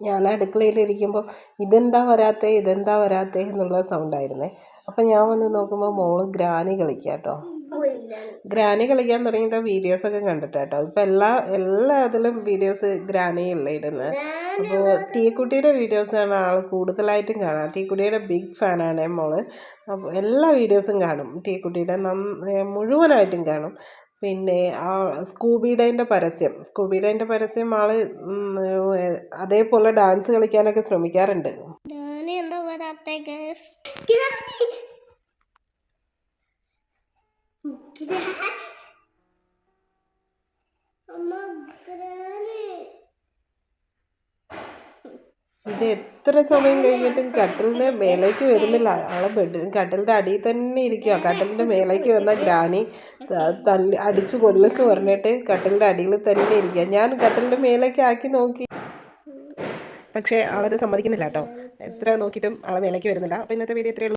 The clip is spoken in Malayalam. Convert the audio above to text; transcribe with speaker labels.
Speaker 1: ഞാൻ അടുക്കളയിലിരിക്കുമ്പോൾ ഇതെന്താ വരാത്തേ എന്നുള്ള സൗണ്ടായിരുന്നേ. അപ്പം ഞാൻ വന്ന് നോക്കുമ്പോൾ മോള് ഗ്രാനി കളിക്കുക കേട്ടോ. ഗ്രാനി കളിക്കാൻ തുടങ്ങിയിട്ട് വീഡിയോസൊക്കെ കണ്ടിട്ടാട്ടോ. ഇപ്പം എല്ലാ ഇതിലും വീഡിയോസ് ഗ്രാനിയല്ലേ ഇടുന്നത്. അപ്പോൾ ടീക്കുട്ടിയുടെ വീഡിയോസാണ് ആൾ കൂടുതലായിട്ടും കാണാം. ടീക്കുട്ടിയുടെ ബിഗ് ഫാനാണ് മോള്. അപ്പോൾ എല്ലാ വീഡിയോസും കാണും. ടീക്കുട്ടിയുടെ മുഴുവനായിട്ടും കാണും. പിന്നെ ആ സ്കൂബിഡേൻ്റെ പരസ്യം ആള് അതേപോലെ ഡാൻസ് കളിക്കാനൊക്കെ ശ്രമിക്കാറുണ്ട്. ഇത് എത്ര സമയം കഴിഞ്ഞിട്ടും കട്ടിലിന്റെ മേലേക്ക് വരുന്നില്ല. ആളെ കട്ടിലിന്റെ അടിയിൽ തന്നെ ഇരിക്കുക. കട്ടിലിന്റെ മേലേക്ക് വന്ന ഗ്രാനി അടിച്ചു കൊല്ലൊക്കെ പറഞ്ഞിട്ട് കട്ടിലിന്റെ അടിയിൽ തന്നെ ഇരിക്കുക. ഞാൻ കട്ടിലിന്റെ മേലേക്ക് ആക്കി നോക്കി, പക്ഷെ ആളത് സമ്മതിക്കുന്നില്ല കേട്ടോ. എത്ര നോക്കിയിട്ടും ആളെ മേലേക്ക് വരുന്നില്ല. അപ്പോൾ ഇന്നത്തെ വീഡിയോ ഇത്രയേ ഉള്ളൂ.